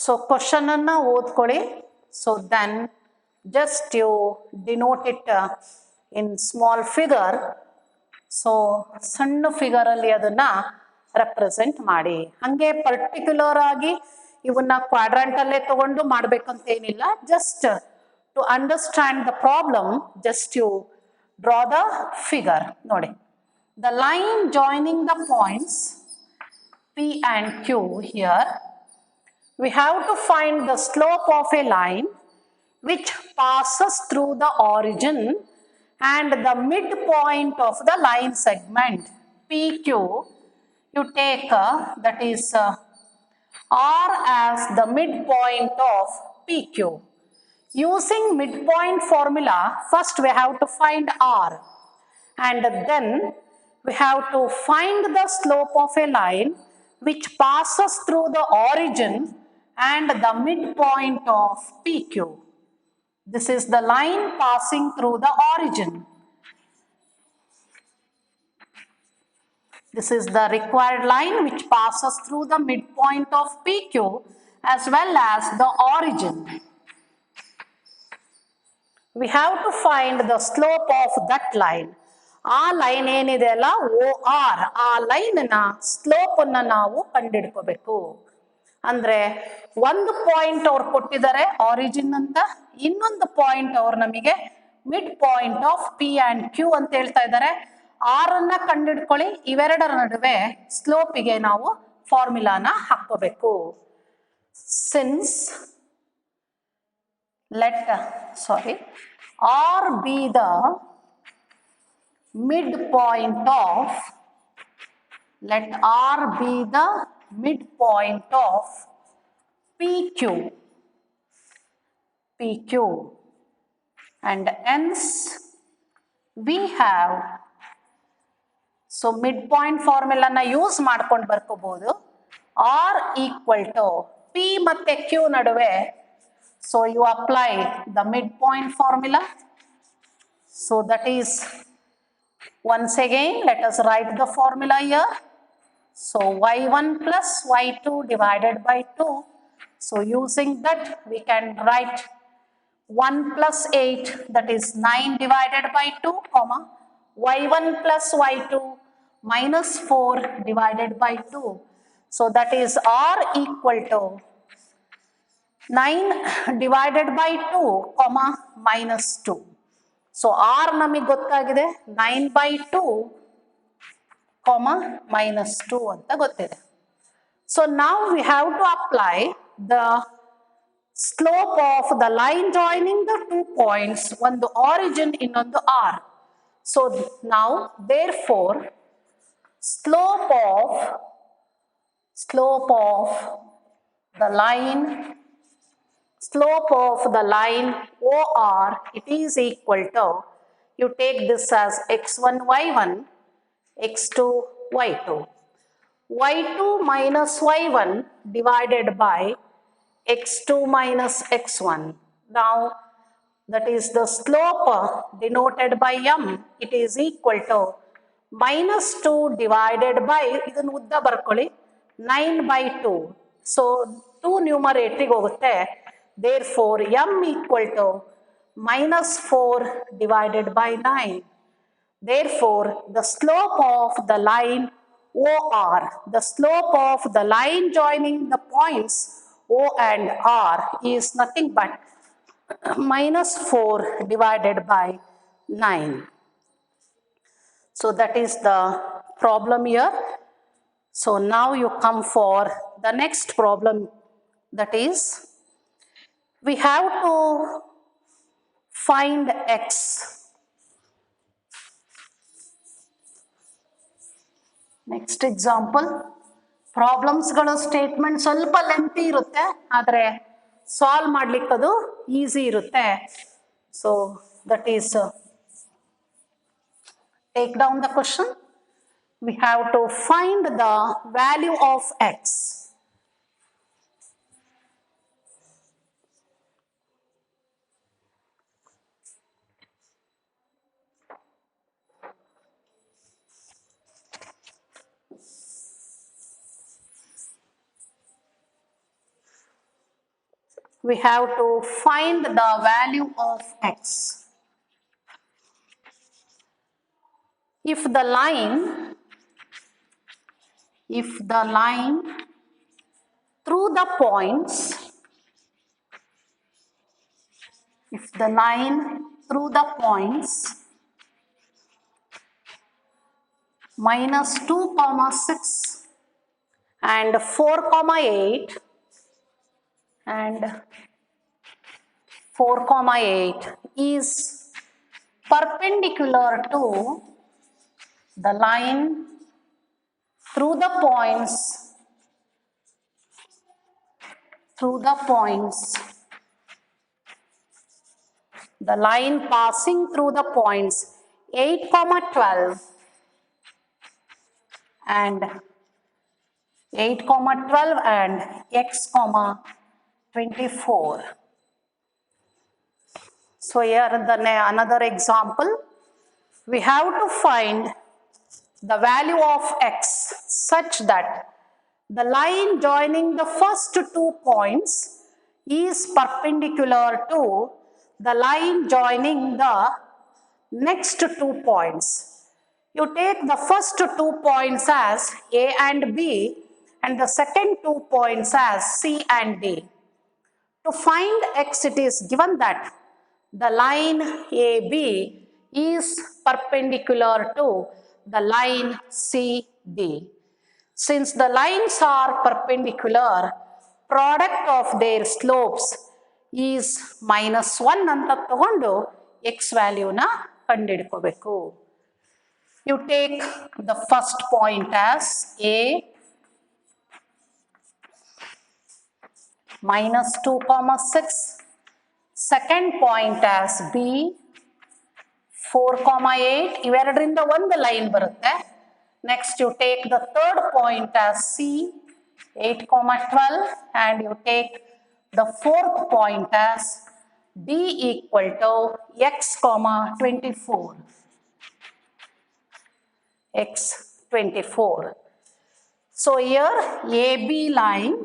So question anna ಓದ್ಕೊಳ್ಳಿ. So then just you denote it in small figure. So ಸಣ್ಣ figure ಅಲ್ಲಿ ಅದನ್ನ represent ಮಾಡಿ. ಹಂಗೆ particular ಆಗಿ ಇವನ್ನ quadrant ಅಲ್ಲೇ ತಗೊಂಡು ಮಾಡ್ಬೇಕಂತ ಏನಿಲ್ಲ. Just to understand the problem just you draw the figure. ನೋಡಿ, the line joining the points P and Q here, we have to find the slope of a line which passes through the origin and the midpoint of the line segment PQ. You take that is R as the midpoint of PQ. Using midpoint formula, first we have to find R and then we have to find the slope of a line which passes through the origin and the midpoint of PQ. This is the line passing through the origin. This is the required line which passes through the midpoint of PQ as well as the origin. We have to find the slope of that line. ಆ line ಏನಿದೆ ಅಲ್ಲ OR, ಆ ಲೈನ್ನ slope ಅನ್ನ ನಾವು ಕಂಡುಹಿಡ್ಕೋಬೇಕು. ಅಂದ್ರೆ ಒಂದು point ಅವ್ರು ಕೊಟ್ಟಿದ್ದಾರೆ ಆರಿಜಿನ್ ಅಂತ, ಇನ್ನೊಂದು ಪಾಯಿಂಟ್ ಅವ್ರು ನಮಗೆ mid point of P and Q ಅಂತ ಹೇಳ್ತಾ ಇದ್ದಾರೆ. R ಅನ್ನ ಕಂಡುಹಿಡ್ಕೊಳ್ಳಿ. ಇವೆರಡರ ನಡುವೆ ಸ್ಲೋಪಿಗೆ ನಾವು ಫಾರ್ಮುಲಾನ ಹಾಕೋಬೇಕು. Since let R be the midpoint of PQ and hence we have, so midpoint formula na use ಮಾಡ್ಕೊಂಡು ಬರ್ಕೋಬಹುದು. R equal to P ಮತ್ತೆ Q ನಡುವೆ, so you apply the midpoint formula. So that is, once again let us write the formula here. So y1 plus y2 divided by 2. So using that we can write 1 plus 8, that is 9 divided by 2, comma y1 plus y2 minus 4 divided by 2. So that is R equal to 9 divided by 2, comma minus 2. So R ನಮಗೆ ಗೊತ್ತಾಗಿದೆ 9 by 2, comma minus 2 ಅಂತ ಗೊತ್ತಿದೆ. So now we have to apply the slope of the line joining the 2 points, ಒಂದು origin ಇನ್ನೊಂದು R. So now therefore slope of the line OR, it is equal to, you take this as x1 y1 x2 y2, y2 minus y1 divided by x2 minus x1. Now that is the slope denoted by m, it is equal to minus 2 divided by, ಇದನ್ನು ಉದ್ದ ಬರ್ಕೊಳ್ಳಿ, 9 by 2. So 2 ನ್ಯೂಮರೇಟರಿಗೆ ಹೋಗುತ್ತೆ. Therefore m equal to minus 4 divided by 9. Therefore the slope of the line OR, the slope of the line joining the points O and R is nothing but minus 4 divided by 9. So that is the problem here. So now you come for the next problem, that is we have to find x. Next example, ಪ್ರಾಬ್ಲಮ್ಸ್ಗಳು statement ಸ್ವಲ್ಪ lengthy ಇರುತ್ತೆ, ಆದರೆ solve ಮಾಡ್ಲಿಕ್ಕೆ ಅದು easy ಇರುತ್ತೆ. So that is take down the question. We have to find the value of x. We have to find the value of x. If the line through the points, -2, 6 and 4, 8 and 4, 8 is perpendicular to the line through the points the line passing through the points 8, 12 and x, 24. So here another example, we have to find the value of x such that the line joining the first 2 points is perpendicular to the line joining the next 2 points. You take the first 2 points as A and B and the second 2 points as C and D. To find x, it is given that the line AB is perpendicular to the line CD. Since the lines are perpendicular, product of their slopes is -1 ಅಂತ ತಗೊಂಡು x value na ಕಂಡುಹಿಡ್ಕೋಬೇಕು. You take the first point as A, -2, 6, second point as B, 4, 8, ಇವೆರಡರಿಂದ ಒಂದು line ಬರುತ್ತೆ. Next you take the third point as C, 8, 12 and you take the fourth point as D equal to x, 24. x 24. So here AB line,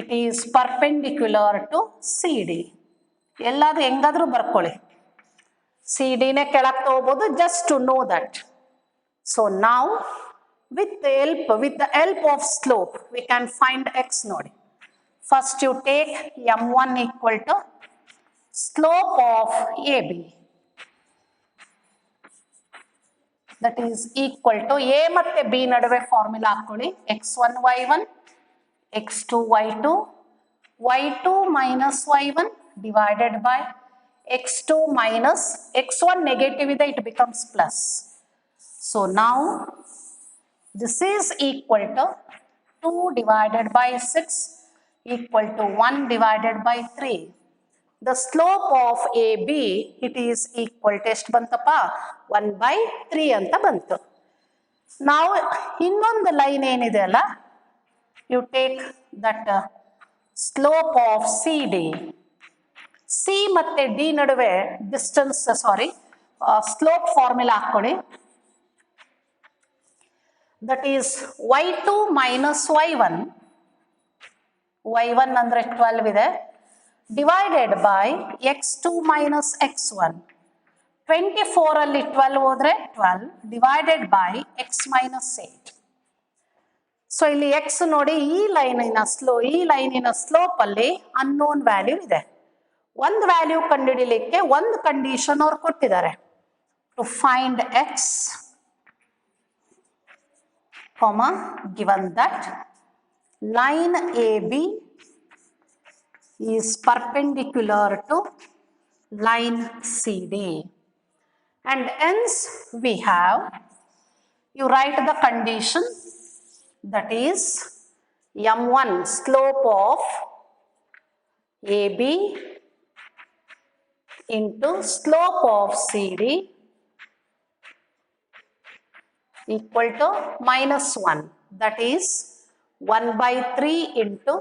it is perpendicular to CD. ಎಲ್ಲಾದ್ರೂ ಹೆಂಗಾದ್ರೂ ಬರ್ಕೊಳ್ಳಿ, CD ನೇ ಕೆಳಗೆ ತಗೋಬಹುದು, just to know that. So now with the help of slope we can find x. ನೋಡಿ, first you take m1 equal to slope of AB, that is equal to A ಮತ್ತೆ B ನಡುವೆ formula ಹಾಕೊಳ್ಳಿ, x1 y1 x2 y2 y2 minus y1 divided by x2 minus x1 negative ಇದೆ, it becomes plus. So now this is equal to 2 divided by 6 equal to 1 divided by 3. The slope of AB, it is equal to ಎಷ್ಟು ಬಂತಪ್ಪ, 1/3 ಅಂತ ಬಂತು. Now ಇನ್ನೊಂದು line ಏನಿದೆ ಅಲ್ಲ, you take that slope of CD. C ಮತ್ತೆ D ನಡುವೆ distance slope formula ಹಾಕೊಳ್ಳಿ, that is y2 minus y1, y1 ಅಂದ್ರೆ 12 ಇದೆ, divided by x2 minus x1. 24 ಅಲ್ಲಿ 12 ಹೋದ್ರೆ 12 divided by x minus 8. So ಇಲ್ಲಿ x ನೋಡಿ, ಈ ಲೈನಿನ ಸ್ಲೋಪ್ ಅಲ್ಲಿ ಅನ್ನೋನ್ ವ್ಯಾಲ್ಯೂ ಇದೆ. ಒಂದು ವ್ಯಾಲ್ಯೂ ಕಂಡುಹಿಡಿಯಲಿಕ್ಕೆ ಒಂದು ಕಂಡೀಷನ್ ಅವ್ರು ಕೊಟ್ಟಿದ್ದಾರೆ. To find x, comma, given that line AB is perpendicular to line CD. And hence we have, you write the condition, that is M1 slope of AB into slope of CD equal to -1. That is 1/3 into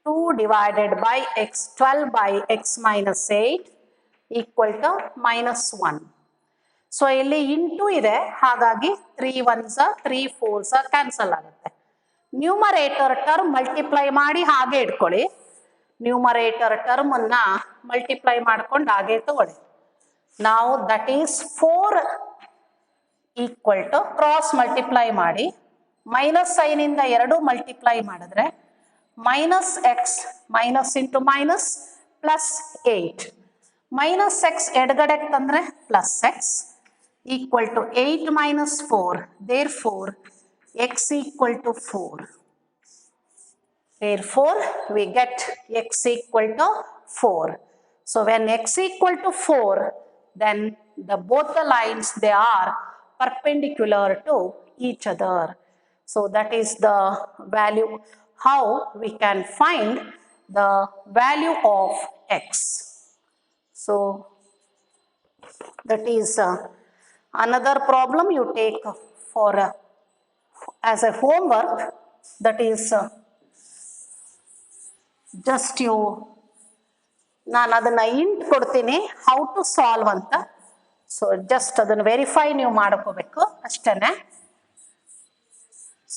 2 divided by x 12 by x minus 8 equal to -1. So ಇಲ್ಲಿ into ಇದೆ, ಹಾಗಾಗಿ 3 1s 3 4s cancel ಆಗುತ್ತೆ. Numerator term multiply ಮಾಡಿ ಹಾಗೆ ಇಟ್ಕೊಳ್ಳಿ. Numerator term ಅನ್ನ multiply ಮಾಡ್ಕೊಂಡು ಹಾಗೆ ತಗೊಳ್ಳಿ. ನಾವು that is 4 equal to cross multiply ಮಾಡಿ ಮೈನಸ್ ಸೈನ್ ಇಂದ 2 ಮಲ್ಟಿಪ್ಲೈ ಮಾಡಿದ್ರೆ minus X minus into minus plus 8 minus X ಎಡಗಡೆಗೆ ತಂದ್ರೆ plus X equal to 8 minus 4. Therefore, x equal to 4. Therefore, we get x equal to 4. So, when x equal to 4, then both the lines, they are perpendicular to each other. So, that is the value, how we can find the value of x. So, that is another problem you take for as a homework, that is just you, ನಾನು ಅದನ್ನು hint ಕೊಡ್ತೀನಿ how to solve ಅಂತ. So just ಅದನ್ನು verify ನೀವು ಮಾಡ್ಕೋಬೇಕು ಅಷ್ಟೇ.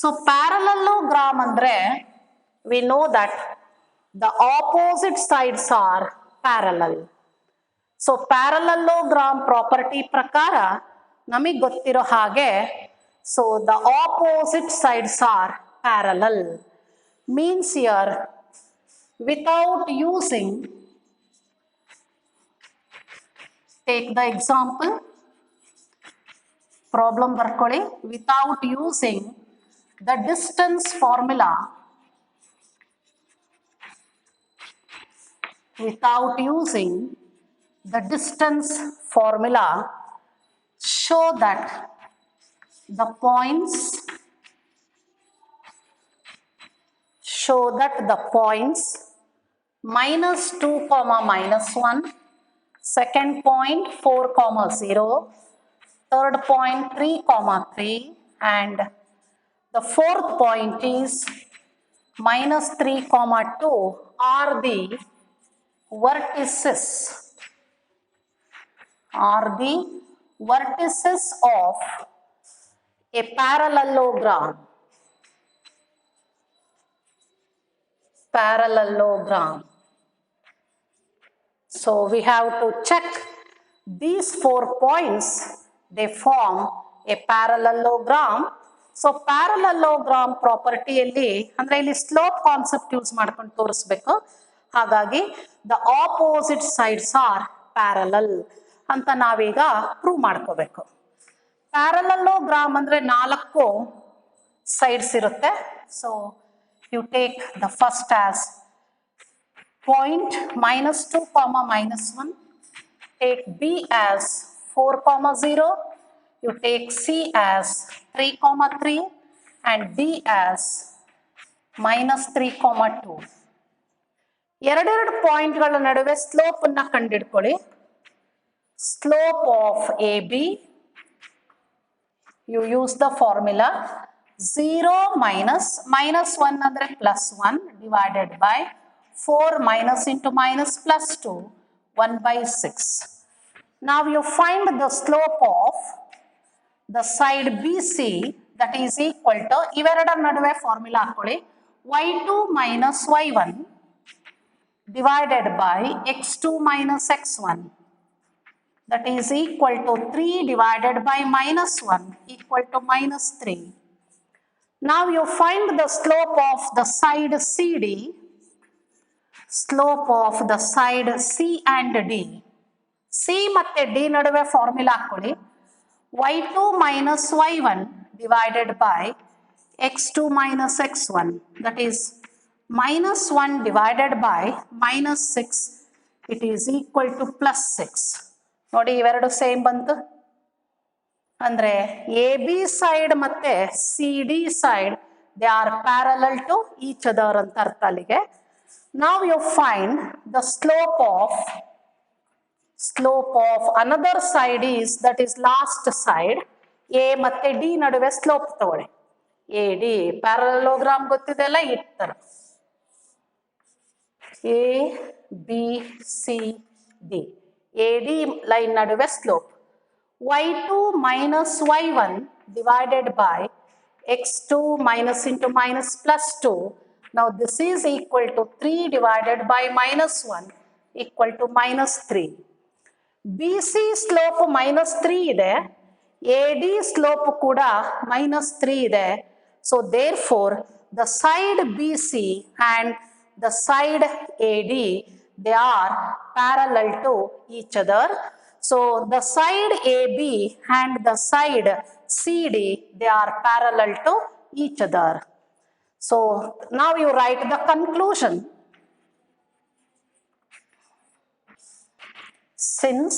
So parallelogram ಅಂದರೆ we know that the opposite sides are parallel. So parallelogram property ಪ್ರಕಾರ ನಮಗೆ ಗೊತ್ತಿರೋ ಹಾಗೆ, so the opposite sides are parallel means here without using, take the example, problem ಬರ್ಕೊಳ್ಳಿ, without using the distance formula, without using the distance formula, show that the points -2, -1, second point 4, 0, third point 3, 3, and the fourth point is -3, 2 are the vertices, of a parallelogram. So we have to check these 4 points, they form a parallelogram. So parallelogram property ಅಲ್ಲಿ ಅಂದ್ರೆ ಇಲ್ಲಿ slope concept use ಮಾಡ್ಕೊಂಡು ತೋರಿಸ್ಬೇಕು. ಹಾಗಾಗಿ the opposite sides are parallel ಅಂತ ನಾವೀಗ prove ಮಾಡ್ಕೋಬೇಕು. ಪ್ಯಾರಲಲ್ಲೋಗ್ರಾಮ್ ಅಂದ್ರೆ 4 ಸೈಡ್ಸ್ ಇರುತ್ತೆ. So you take the first as point -2, -1, take B as 4, 0, you take C as 3, 3, and D as -3, 2. ಎರಡೆರಡು ಪಾಯಿಂಟ್ಗಳ ನಡುವೆ ಸ್ಲೋಪ್ ಅನ್ನ ಕಂಡುಹಿಡ್ಕೊಳ್ಳಿ. Slope of AB, you use the formula 0 -1 ಅಂದರೆ +1 divided by 4 minus into minus plus 2, 1/6. Now you find the slope of the side BC, that is equal to, ಇವೆರಡರ ನಡುವೆ formula ಹಾಕೊಳ್ಳಿ, y2 minus y1 divided by x2 minus x1, that is equal to 3 divided by -1 equal to -3. Now you find the slope of the side CD, slope of the side C and D. C ಮತ್ತೆ D ನಡುವೆ formula ಹಾಕೊಳ್ಳಿ, y2 minus y1 divided by x2 minus x1, that is minus 1 divided by minus 6, it is equal to plus 6. ನೋಡಿ ಇವೆರಡು same ಬಂತು ಅಂದ್ರೆ A B side ಮತ್ತೆ C D side they are parallel to each other ಅಂತ ಅರ್ಥ ಅಲ್ಲಿಗೆ. ನಾವು you find the slope of another side is that is last side. A ಮತ್ತೆ ಡಿ ನಡುವೆ ಸ್ಲೋಪ್ ತಗೊಳ್ಳಿ. ಎ ಡಿ ಪ್ಯಾರಲೋಗ್ರಾಮ್ ಗೊತ್ತಿದೆ ಅಲ್ಲ, ಈ ತರ A B C D, A D line ನಡುವೆ slope y2 minus y1 divided by x2 minus into minus plus 2. Now this is equal to 3 divided by minus 1 equal to minus 3. BC slope minus 3 ಇದೆ, AD slope ಕೂಡ minus 3 ಇದೆ. So therefore the side BC and the side AD, they are parallel to each other. So the side AB and the side CD, they are parallel to each other. So now you write the conclusion. Since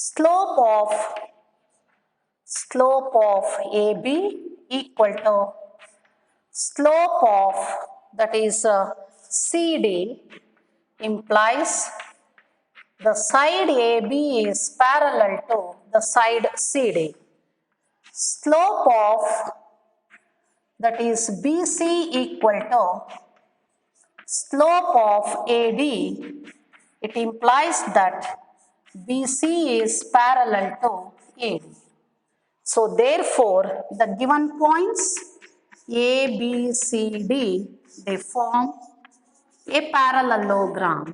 slope of AB equal to slope of, that is CD, implies the side AB is parallel to the side CD. Slope of, that is BC equal to slope of AD, it implies that BC is parallel to AD. So therefore the given points A, B, C, D, they form a parallelogram.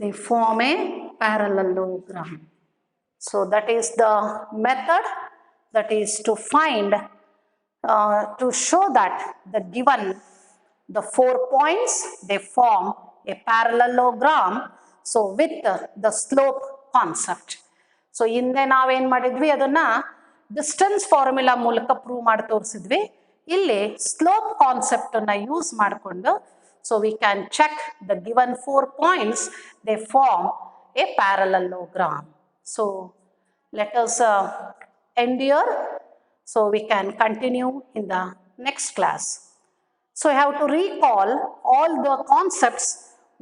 They form a parallelogram. So that is the method, that is to find, to show that the given, the 4 points, they form a parallelogram. So with the slope concept. So ಹಿಂದೆ ನಾವೇನು ಮಾಡಿದ್ವಿ, ಅದನ್ನ distance formula ಮೂಲಕ prove ಮಾಡಿ ತೋರಿಸಿದ್ವಿ. ಇಲ್ಲಿ slope concept ಅನ್ನ use ಮಾಡಿಕೊಂಡು, so we can check the given 4 points, they form a parallelogram. So let us end here, so we can continue in the next class. So you have to recall all the concepts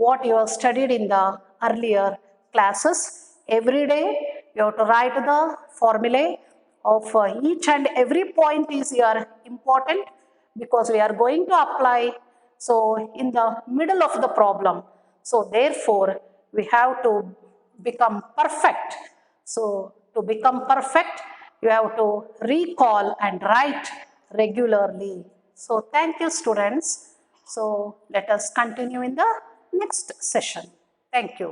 what you have studied in the earlier classes. Every day you have to write the formulae of each and every point is here important, because we are going to apply, so in the middle of the problem. So therefore we have to become perfect. So to become perfect, you have to recall and write regularly. So thank you students. So let us continue in the next session. Thank you.